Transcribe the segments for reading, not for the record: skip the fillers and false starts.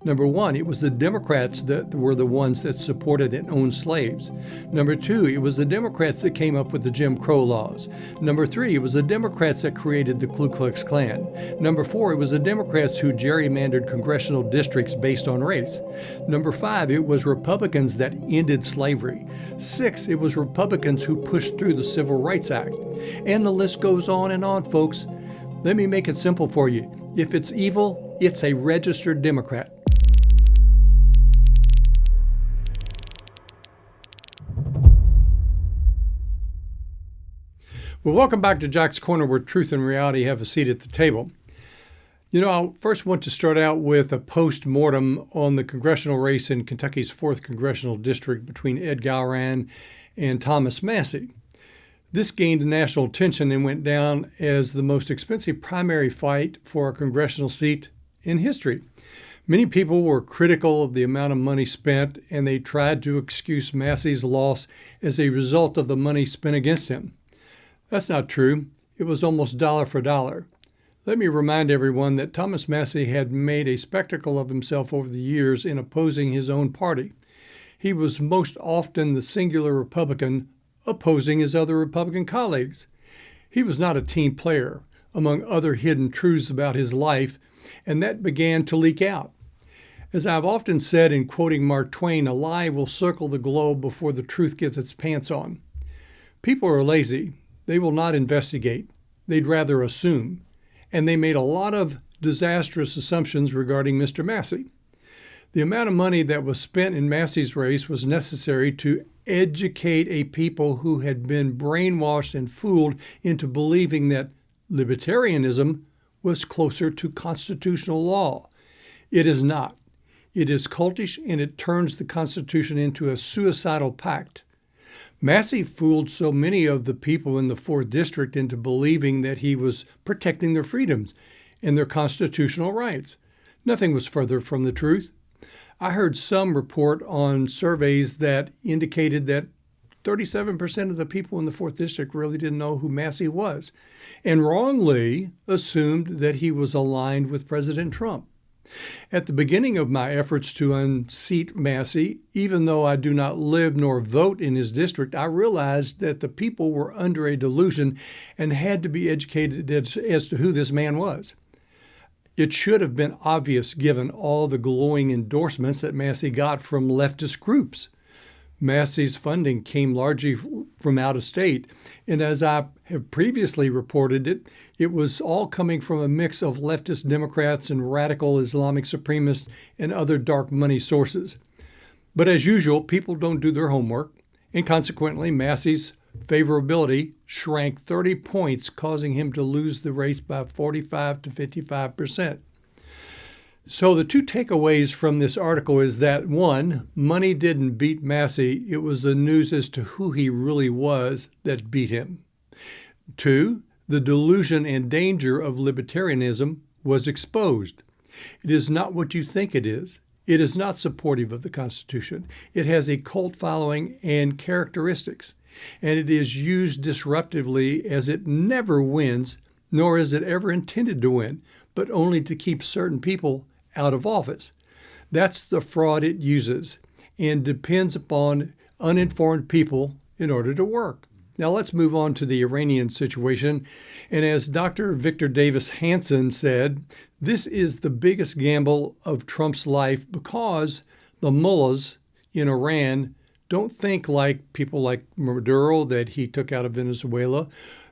Number one, it was the Democrats that were the ones that supported and owned slaves. Number two, it was the Democrats that came up with the Jim Crow laws. Number three, it was the Democrats that created the Ku Klux Klan. Number four, it was the Democrats who gerrymandered congressional districts based on race. Number five, it was Republicans that ended slavery. Six, it was Republicans who pushed through the Civil Rights Act. And the list goes on and on, folks. Let me make it simple for you. If it's evil, it's a registered Democrat. Well, welcome back to Jack's Corner, where truth and reality have a seat at the table. You know, I first want to start out with a post-mortem on the congressional race in Kentucky's 4th Congressional District between Ed Galran and Thomas Massie. This gained national attention and went down as the most expensive primary fight for a congressional seat in history. Many people were critical of the amount of money spent, and they tried to excuse Massie's loss as a result of the money spent against him. That's not true. It was almost dollar for dollar. Let me remind everyone that Thomas Massie had made a spectacle of himself over the years in opposing his own party. He was most often the singular Republican opposing his other Republican colleagues. He was not a team player, among other hidden truths about his life, and that began to leak out. As I've often said in quoting Mark Twain, a lie will circle the globe before the truth gets its pants on. People are lazy. They will not investigate. They'd rather assume. And they made a lot of disastrous assumptions regarding Mr. Massie. The amount of money that was spent in Massie's race was necessary to educate a people who had been brainwashed and fooled into believing that libertarianism was closer to constitutional law. It is not. It is cultish, and it turns the Constitution into a suicidal pact. Massie fooled so many of the people in the 4th District into believing that he was protecting their freedoms and their constitutional rights. Nothing was further from the truth. I heard some report on surveys that indicated that 37% of the people in the 4th District really didn't know who Massie was, and wrongly assumed that he was aligned with President Trump. At the beginning of my efforts to unseat Massie, even though I do not live nor vote in his district, I realized that the people were under a delusion and had to be educated as to who this man was. It should have been obvious given all the glowing endorsements that Massie got from leftist groups. Massie's funding came largely from out of state, and as I have previously reported it was all coming from a mix of leftist Democrats and radical Islamic supremacists and other dark money sources. But as usual, people don't do their homework, and consequently, Massie's favorability shrank 30 points, causing him to lose the race by 45 to 55%. So the two takeaways from this article is that, one, money didn't beat Massie. It was the news as to who he really was that beat him. Two, the delusion and danger of libertarianism was exposed. It is not what you think it is. It is not supportive of the Constitution. It has a cult following and characteristics, and it is used disruptively as it never wins, nor is it ever intended to win, but only to keep certain people out of office. That's the fraud it uses and depends upon uninformed people in order to work. Now let's move on to the Iranian situation. And as Dr. Victor Davis Hanson said, this is the biggest gamble of Trump's life because the mullahs in Iran don't think like people like Maduro that he took out of Venezuela,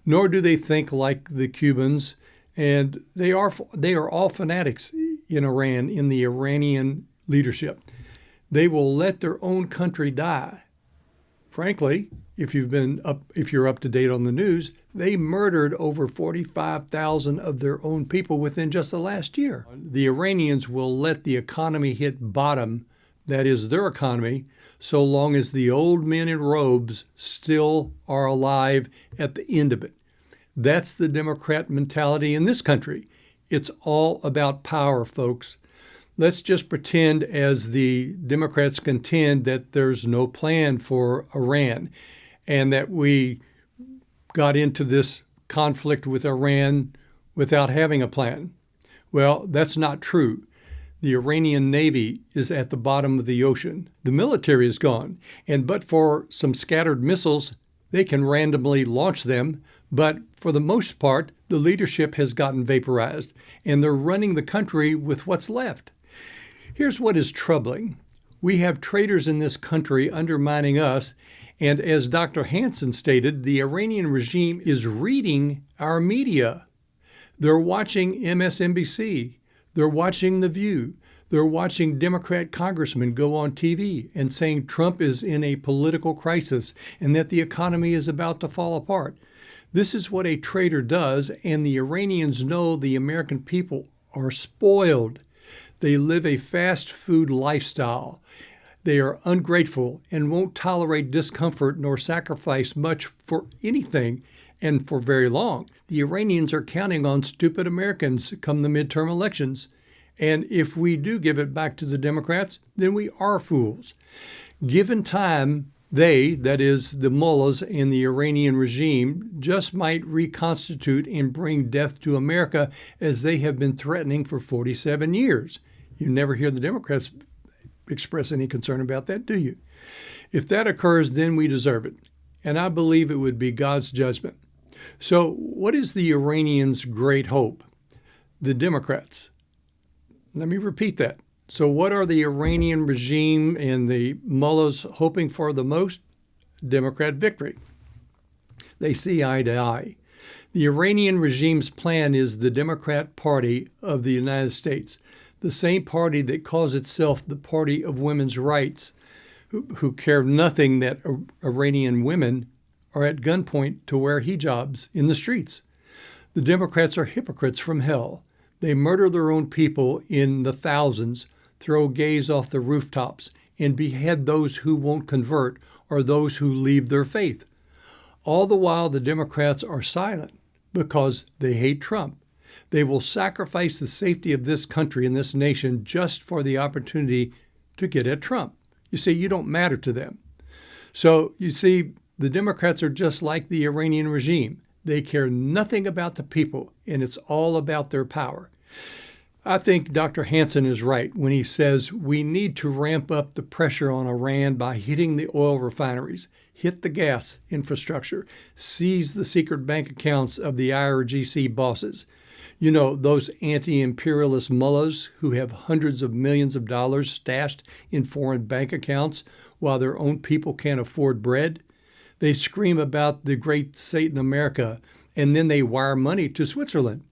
nor do they think like the Cubans. And they are all fanatics in Iran, in the Iranian leadership. They will let their own country die. Frankly, if you're up to date on the news, they murdered over 45,000 of their own people within just the last year. The Iranians will let the economy hit bottom, that is their economy, so long as the old men in robes still are alive at the end of it. That's the Democrat mentality in this country. It's all about power, folks. Let's just pretend, as the Democrats contend, that there's no plan for Iran and that we got into this conflict with Iran without having a plan. Well, that's not true. The Iranian Navy is at the bottom of the ocean. The military is gone, and but for some scattered missiles, they can randomly launch them. But for the most part, the leadership has gotten vaporized, and they're running the country with what's left. Here's what is troubling. We have traitors in this country undermining us, and as Dr. Hansen stated, the Iranian regime is reading our media. They're watching MSNBC. They're watching The View. They're watching Democrat congressmen go on TV and saying Trump is in a political crisis and that the economy is about to fall apart. This is what a traitor does, and the Iranians know the American people are spoiled. They live a fast food lifestyle. They are ungrateful and won't tolerate discomfort nor sacrifice much for anything and for very long. The Iranians are counting on stupid Americans come the midterm elections. And if we do give it back to the Democrats, then we are fools. Given time, they, that is, the mullahs and the Iranian regime, just might reconstitute and bring death to America as they have been threatening for 47 years. You never hear the Democrats express any concern about that, do you? If that occurs, then we deserve it. And I believe it would be God's judgment. So what is the Iranians' great hope? The Democrats. Let me repeat that. So what are the Iranian regime and the mullahs hoping for the most? Democrat victory. They see eye to eye. The Iranian regime's plan is the Democrat Party of the United States, the same party that calls itself the Party of Women's Rights, who care nothing that Iranian women are at gunpoint to wear hijabs in the streets. The Democrats are hypocrites from hell. They murder their own people in the thousands, throw gays off the rooftops, and behead those who won't convert or those who leave their faith. All the while, the Democrats are silent because they hate Trump. They will sacrifice the safety of this country and this nation just for the opportunity to get at Trump. You see, you don't matter to them. So, you see, the Democrats are just like the Iranian regime. They care nothing about the people, and it's all about their power. I think Dr. Hansen is right when he says we need to ramp up the pressure on Iran by hitting the oil refineries, hit the gas infrastructure, seize the secret bank accounts of the IRGC bosses. You know, those anti-imperialist mullahs who have hundreds of millions of dollars stashed in foreign bank accounts while their own people can't afford bread. They scream about the great Satan America, and then they wire money to Switzerland.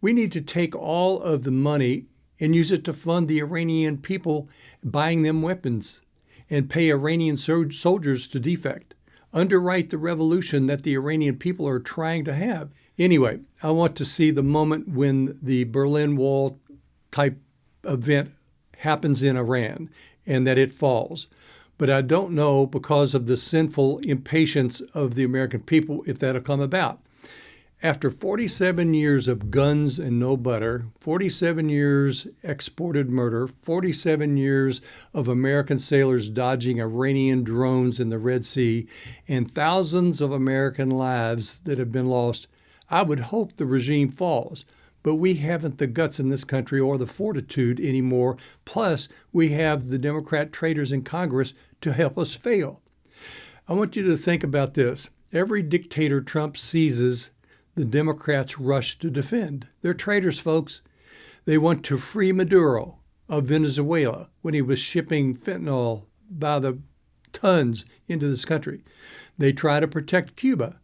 We need to take all of the money and use it to fund the Iranian people, buying them weapons, and pay Iranian soldiers to defect, underwrite the revolution that the Iranian people are trying to have. Anyway, I want to see the moment when the Berlin Wall type event happens in Iran and that it falls. But I don't know, because of the sinful impatience of the American people, if that'll come about. After 47 years of guns and no butter, 47 years exported murder, 47 years of American sailors dodging Iranian drones in the Red Sea, and thousands of American lives that have been lost, I would hope the regime falls. But we haven't the guts in this country or the fortitude anymore. Plus, we have the Democrat traitors in Congress to help us fail. I want you to think about this. Every dictator Trump seizes, the Democrats rush to defend. They're traitors, folks. They want to free Maduro of Venezuela when he was shipping fentanyl by the tons into this country. They try to protect Cuba.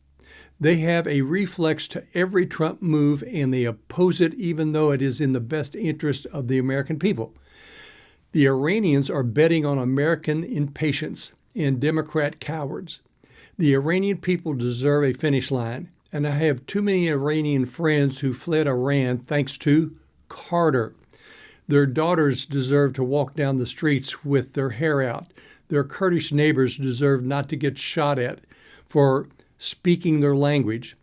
They have a reflex to every Trump move, and they oppose it even though it is in the best interest of the American people. The Iranians are betting on American impatience and Democrat cowards. The Iranian people deserve a finish line, and I have too many Iranian friends who fled Iran thanks to Carter. Their daughters deserve to walk down the streets with their hair out. Their Kurdish neighbors deserve not to get shot at for speaking their language.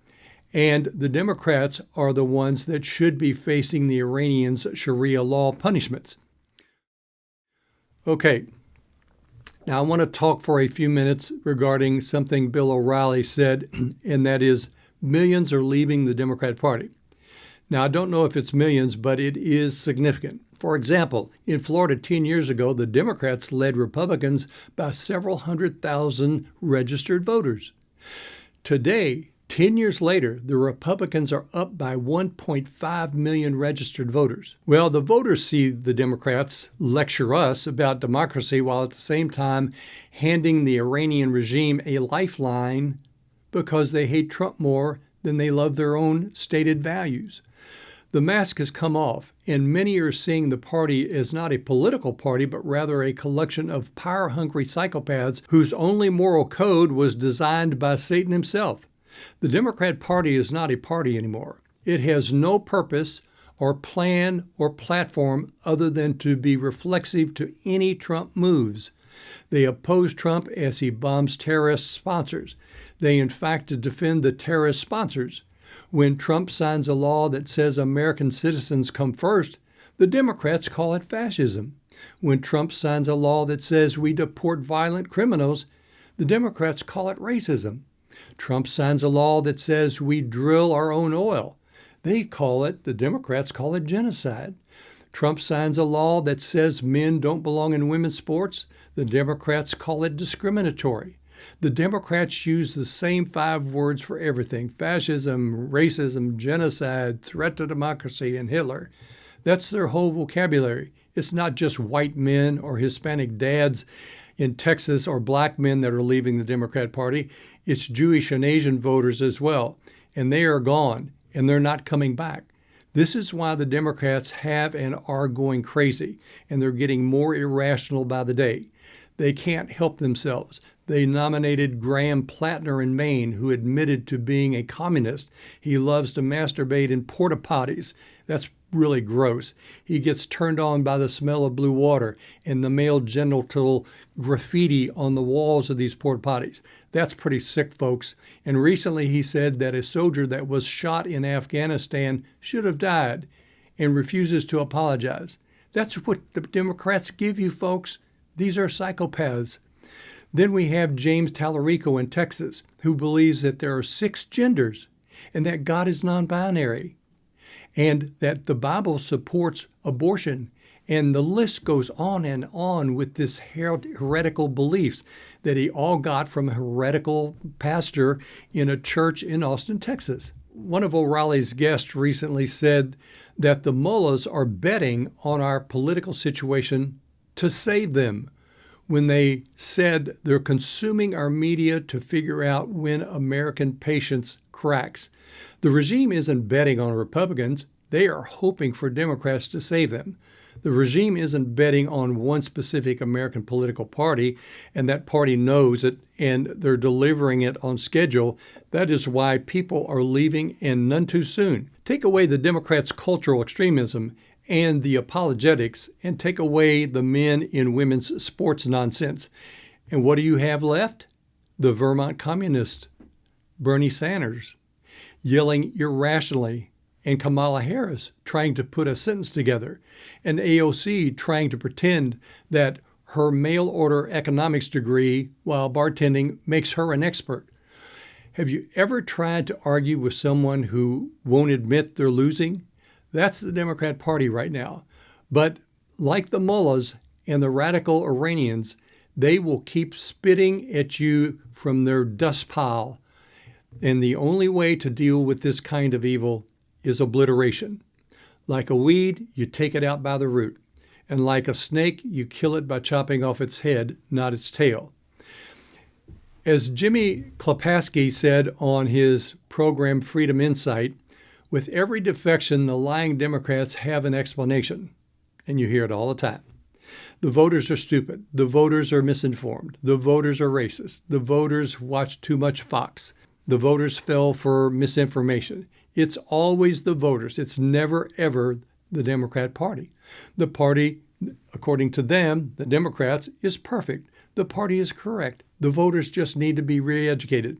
And the Democrats are the ones that should be facing the Iranians' Sharia law punishments. Okay, now I want to talk for a few minutes regarding something Bill O'Reilly said, and that is millions are leaving the Democrat Party. Now, I don't know if it's millions, but it is significant. For example, in Florida 10 years ago, the Democrats led Republicans by several 100,000 registered voters. Today, 10 years later, the Republicans are up by 1.5 million registered voters. Well, the voters see the Democrats lecture us about democracy while at the same time handing the Iranian regime a lifeline because they hate Trump more than they love their own stated values. The mask has come off, and many are seeing the party as not a political party, but rather a collection of power-hungry psychopaths whose only moral code was designed by Satan himself. The Democrat Party is not a party anymore. It has no purpose or plan or platform other than to be reflexive to any Trump moves. They oppose Trump as he bombs terrorist sponsors. They, in fact, defend the terrorist sponsors. When Trump signs a law that says American citizens come first, the Democrats call it fascism. When Trump signs a law that says we deport violent criminals, the Democrats call it racism. Trump signs a law that says we drill our own oil. The Democrats call it genocide. Trump signs a law that says men don't belong in women's sports. The Democrats call it discriminatory. The Democrats use the same 5 words for everything: fascism, racism, genocide, threat to democracy, and Hitler. That's their whole vocabulary. It's not just white men or Hispanic dads in Texas or black men that are leaving the Democrat Party. It's Jewish and Asian voters as well. And they are gone, and they're not coming back. This is why the Democrats have and are going crazy, and they're getting more irrational by the day. They can't help themselves. They nominated Graham Plattner in Maine, who admitted to being a communist. He loves to masturbate in porta potties. That's really gross. He gets turned on by the smell of blue water and the male genital graffiti on the walls of these porta potties. That's pretty sick, folks. And recently he said that a soldier that was shot in Afghanistan should have died and refuses to apologize. That's what the Democrats give you, folks. These are psychopaths. Then we have James Tallarico in Texas, who believes that there are 6 genders and that God is non-binary and that the Bible supports abortion. And the list goes on and on with this heretical beliefs that he all got from a heretical pastor in a church in Austin, Texas. One of O'Reilly's guests recently said that the mullahs are betting on our political situation to save them, when they said they're consuming our media to figure out when American patience cracks. The regime isn't betting on Republicans. They are hoping for Democrats to save them. The regime isn't betting on one specific American political party, and that party knows it, and they're delivering it on schedule. That is why people are leaving, and none too soon. Take away the Democrats' cultural extremism and the apologetics, and take away the men in women's sports nonsense. And what do you have left? The Vermont communist, Bernie Sanders, yelling irrationally, and Kamala Harris trying to put a sentence together, and AOC trying to pretend that her mail-order economics degree while bartending makes her an expert. Have you ever tried to argue with someone who won't admit they're losing? That's the Democrat Party right now. But like the mullahs and the radical Iranians, they will keep spitting at you from their dust pile. And the only way to deal with this kind of evil is obliteration. Like a weed, you take it out by the root. And like a snake, you kill it by chopping off its head, not its tail. As Jimmy Klepaski said on his program Freedom Insight, with every defection, the lying Democrats have an explanation, and you hear it all the time. The voters are stupid. The voters are misinformed. The voters are racist. The voters watch too much Fox. The voters fell for misinformation. It's always the voters. It's never, ever the Democrat Party. The party, according to them, the Democrats, is perfect. The party is correct. The voters just need to be re-educated.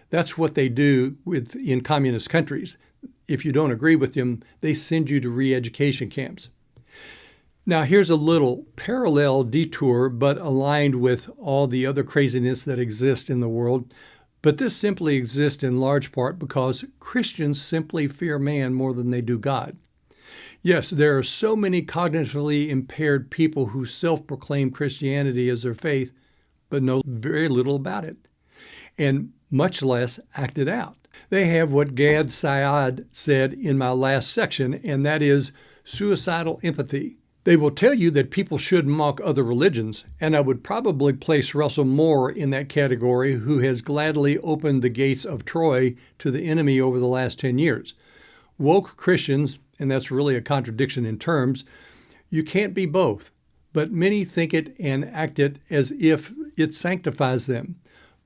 That's what they do in communist countries. If you don't agree with them, they send you to re-education camps. Now, here's a little parallel detour, but aligned with all the other craziness that exists in the world. But this simply exists in large part because Christians simply fear man more than they do God. Yes, there are so many cognitively impaired people who self-proclaim Christianity as their faith, but know very little about it, and much less act it out. They have what Gad Syed said in my last section, and that is suicidal empathy. They will tell you that people should mock other religions, and I would probably place Russell Moore in that category, who has gladly opened the gates of Troy to the enemy over the last 10 years. Woke Christians, and that's really a contradiction in terms, you can't be both, but many think it and act it as if it sanctifies them.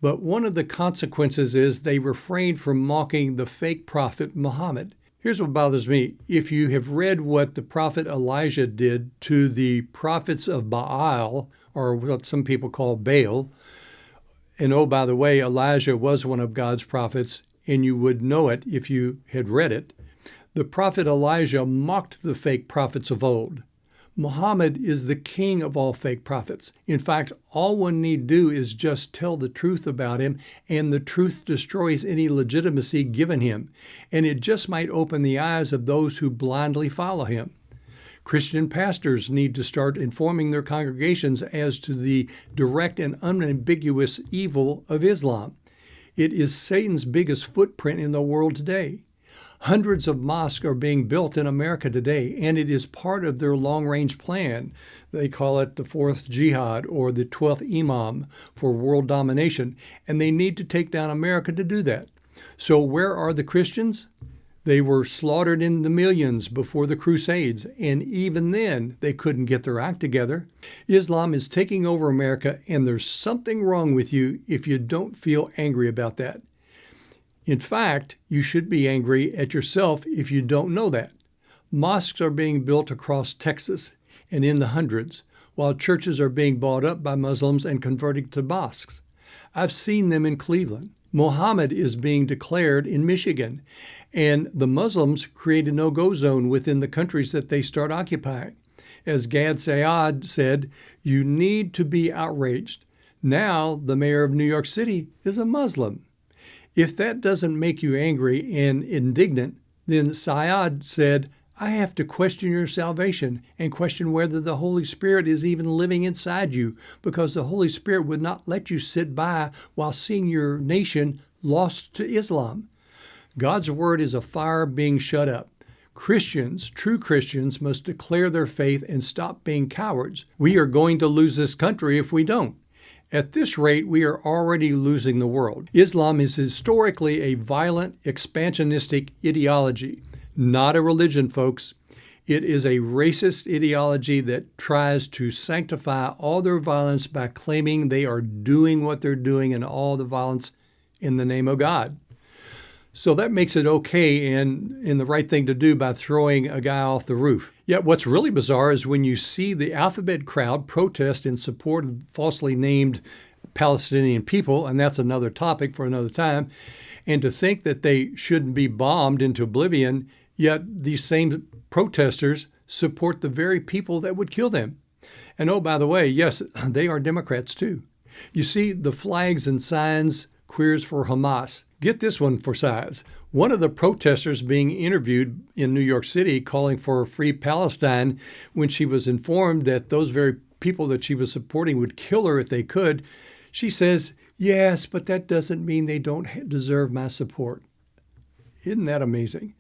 But one of the consequences is they refrain from mocking the fake prophet Muhammad. Here's what bothers me. If you have read what the prophet Elijah did to the prophets of Baal, or what some people call Baal, and oh, by the way, Elijah was one of God's prophets, and you would know it if you had read it. The prophet Elijah mocked the fake prophets of old. Muhammad is the king of all fake prophets. In fact, all one need do is just tell the truth about him, and the truth destroys any legitimacy given him, and it just might open the eyes of those who blindly follow him. Christian pastors need to start informing their congregations as to the direct and unambiguous evil of Islam. It is Satan's biggest footprint in the world today. Hundreds of mosques are being built in America today, and it is part of their long-range plan. They call it the Fourth Jihad or the 12th Imam for world domination, and they need to take down America to do that. So where are the Christians? They were slaughtered in the millions before the Crusades, and even then they couldn't get their act together. Islam is taking over America, and there's something wrong with you if you don't feel angry about that. In fact, you should be angry at yourself if you don't know that. Mosques are being built across Texas and in the hundreds, while churches are being bought up by Muslims and converted to mosques. I've seen them in Cleveland. Muhammad is being declared in Michigan, and the Muslims create a no-go zone within the countries that they start occupying. As Gad Syed said, you need to be outraged. Now the mayor of New York City is a Muslim. If that doesn't make you angry and indignant, then Syed said, I have to question your salvation and question whether the Holy Spirit is even living inside you, because the Holy Spirit would not let you sit by while seeing your nation lost to Islam. God's word is a fire being shut up. Christians, true Christians, must declare their faith and stop being cowards. We are going to lose this country if we don't. At this rate, we are already losing the world. Islam is historically a violent, expansionistic ideology, not a religion, folks. It is a racist ideology that tries to sanctify all their violence by claiming they are doing what they're doing and all the violence in the name of God. So that makes it okay and the right thing to do by throwing a guy off the roof. Yet what's really bizarre is when you see the alphabet crowd protest in support of falsely named Palestinian people, and that's another topic for another time, and to think that they shouldn't be bombed into oblivion, yet these same protesters support the very people that would kill them. And oh, by the way, yes, they are Democrats too. You see the flags and signs, Queers for Hamas. Get this one for size. One of the protesters being interviewed in New York City calling for a free Palestine, when she was informed that those very people that she was supporting would kill her if they could, she says, yes, but that doesn't mean they don't deserve my support. Isn't that amazing?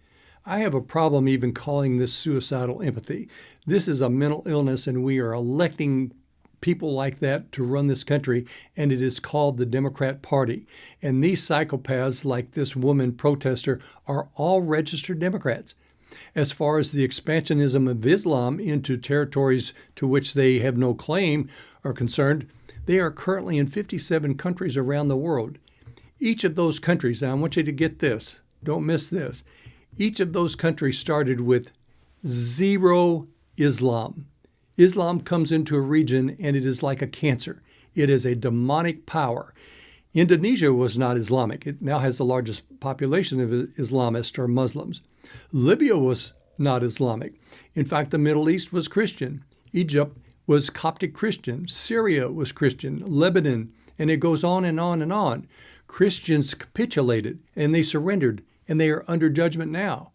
I have a problem even calling this suicidal empathy. This is a mental illness, and we are electing people like that to run this country, and it is called the Democrat Party. And these psychopaths like this woman protester are all registered Democrats. As far as the expansionism of Islam into territories to which they have no claim are concerned, they are currently in 57 countries around the world. Each of those countries, and I want you to get this, don't miss this, each of those countries started with zero Islam. Islam comes into a region and it is like a cancer. It is a demonic power. Indonesia was not Islamic. It now has the largest population of Islamists or Muslims. Libya was not Islamic. In fact, the Middle East was Christian. Egypt was Coptic Christian. Syria was Christian. Lebanon, and it goes on and on and on. Christians capitulated and they surrendered, and they are under judgment now.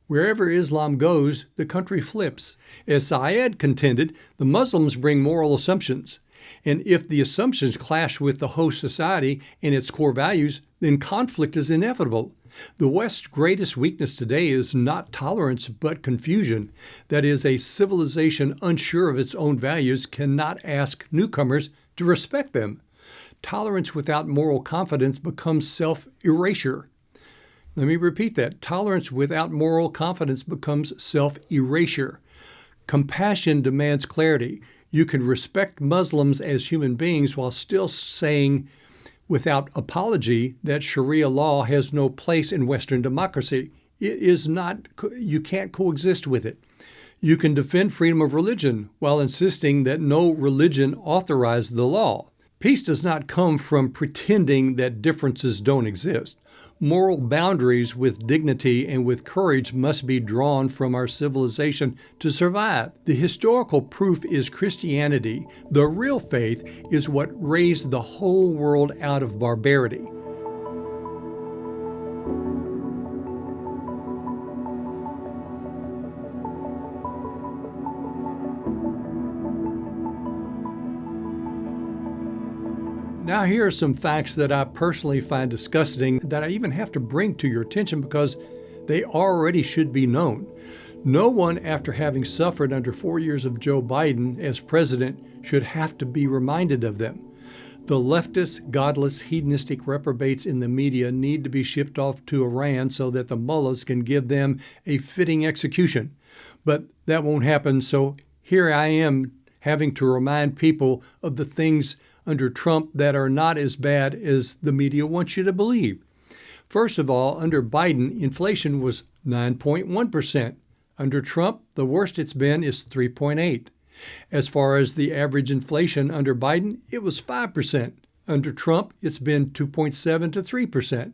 Wherever Islam goes, the country flips. As Syed contended, the Muslims bring moral assumptions. And if the assumptions clash with the host society and its core values, then conflict is inevitable. The West's greatest weakness today is not tolerance, but confusion. That is, a civilization unsure of its own values cannot ask newcomers to respect them. Tolerance without moral confidence becomes self-erasure. Let me repeat that. Tolerance without moral confidence becomes self-erasure. Compassion demands clarity. You can respect Muslims as human beings while still saying, without apology, that Sharia law has no place in Western democracy. It is not, you can't coexist with it. You can defend freedom of religion while insisting that no religion authorized the law. Peace does not come from pretending that differences don't exist. Moral boundaries with dignity and with courage must be drawn from our civilization to survive. The historical proof is Christianity. The real faith is what raised the whole world out of barbarity. Now, here are some facts that I personally find disgusting that I even have to bring to your attention because they already should be known. No one, after having suffered under 4 years of Joe Biden as president, should have to be reminded of them. The leftist, godless, hedonistic reprobates in the media need to be shipped off to Iran so that the mullahs can give them a fitting execution. But that won't happen, so here I am having to remind people of the things under Trump that are not as bad as the media wants you to believe. First of all, under Biden, inflation was 9.1%. Under Trump, the worst it's been is 3.8%. As far as the average inflation under Biden, it was 5%. Under Trump, it's been 2.7 to 3%.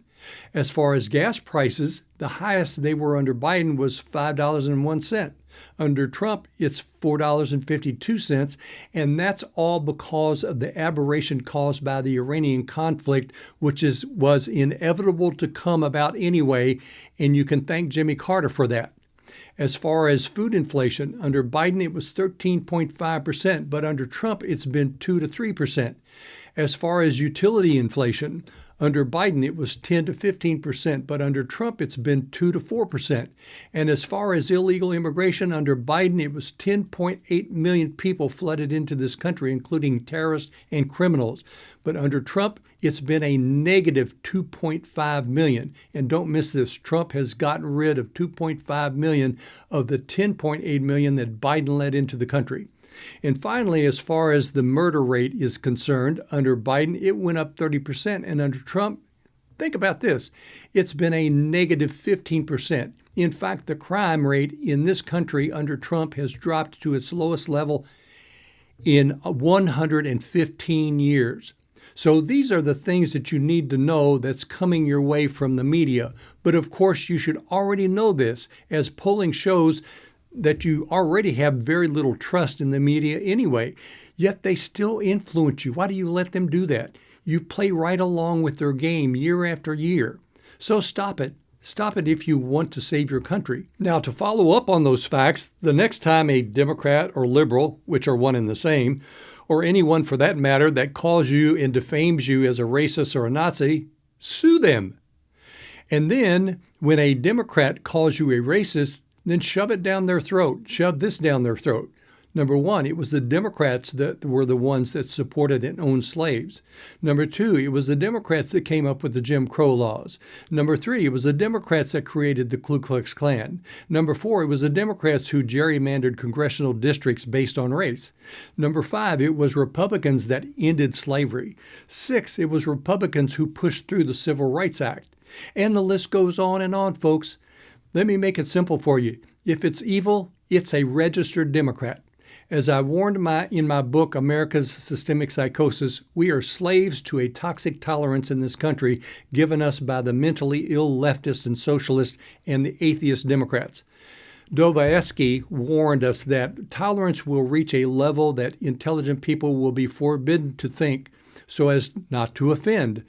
As far as gas prices, the highest they were under Biden was $5.01. Under Trump, it's $4.52, and that's all because of the aberration caused by the Iranian conflict, which was inevitable to come about anyway, and you can thank Jimmy Carter for that. As far as food inflation, under Biden it was 13.5%, but under Trump it's been 2 to 3%. As far as utility inflation, under Biden, it was 10 to 15%, but under Trump, it's been 2 to 4%. And as far as illegal immigration, under Biden, it was 10.8 million people flooded into this country, including terrorists and criminals. But under Trump, it's been a negative 2.5 million. And don't miss this, Trump has gotten rid of 2.5 million of the 10.8 million that Biden let into the country. And finally, as far as the murder rate is concerned, under Biden, it went up 30%. And under Trump, think about this, it's been a negative 15%. In fact, the crime rate in this country under Trump has dropped to its lowest level in 115 years. So these are the things that you need to know that's coming your way from the media. But of course, you should already know this, as polling shows that you already have very little trust in the media anyway, yet they still influence you. Why do you let them do that? You play right along with their game year after year. So stop it. Stop it if you want to save your country. Now, to follow up on those facts, the next time a Democrat or liberal, which are one and the same, or anyone for that matter that calls you and defames you as a racist or a Nazi, sue them. And then when a Democrat calls you a racist, then shove it down their throat. Shove this down their throat. Number one, it was the Democrats that were the ones that supported and owned slaves. Number two, it was the Democrats that came up with the Jim Crow laws. Number three, it was the Democrats that created the Ku Klux Klan. Number four, it was the Democrats who gerrymandered congressional districts based on race. Number five, it was Republicans that ended slavery. Six, it was Republicans who pushed through the Civil Rights Act. And the list goes on, folks. Let me make it simple for you. If it's evil, it's a registered Democrat. As I warned in my book, America's Systemic Psychosis, we are slaves to a toxic tolerance in this country given us by the mentally ill leftists and socialists and the atheist Democrats. Dostoevsky warned us that tolerance will reach a level that intelligent people will be forbidden to think so as not to offend.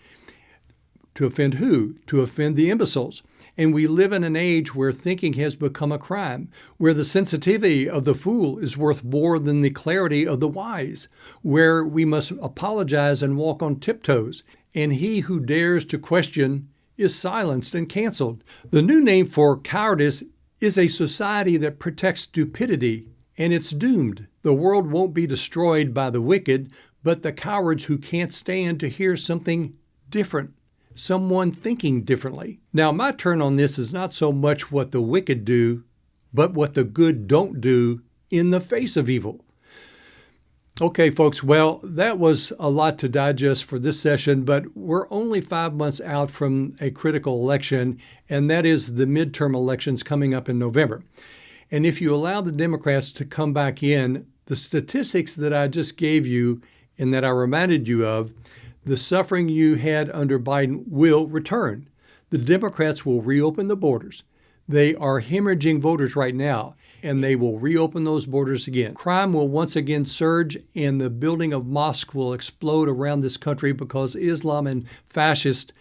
To offend who? To offend the imbeciles. And we live in an age where thinking has become a crime, where the sensitivity of the fool is worth more than the clarity of the wise, where we must apologize and walk on tiptoes, and he who dares to question is silenced and canceled. The new name for cowardice is a society that protects stupidity, and it's doomed. The world won't be destroyed by the wicked, but the cowards who can't stand to hear something different. Someone thinking differently. Now, my turn on this is not so much what the wicked do, but what the good don't do in the face of evil. Okay, folks, well, that was a lot to digest for this session, but we're only 5 months out from a critical election, and that is the midterm elections coming up in November. And if you allow the Democrats to come back in, the statistics that I just gave you and that I reminded you of, the suffering you had under Biden will return. The Democrats will reopen the borders. They are hemorrhaging voters right now, and they will reopen those borders again. Crime will once again surge, and the building of mosques will explode around this country because Islam and fascists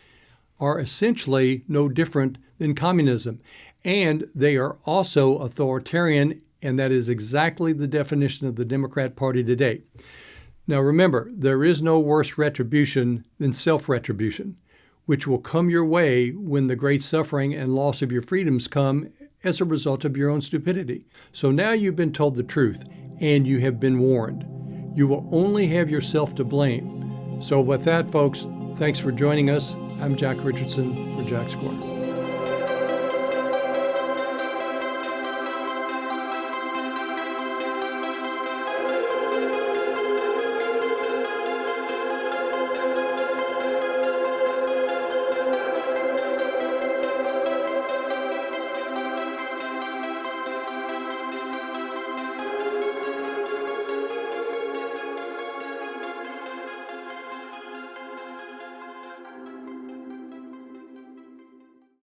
are essentially no different than communism. And they are also authoritarian, and that is exactly the definition of the Democrat Party today. Now remember, there is no worse retribution than self-retribution, which will come your way when the great suffering and loss of your freedoms come as a result of your own stupidity. So now you've been told the truth, and you have been warned. You will only have yourself to blame. So with that, folks, thanks for joining us. I'm Jack Richardson for Jack's Corner.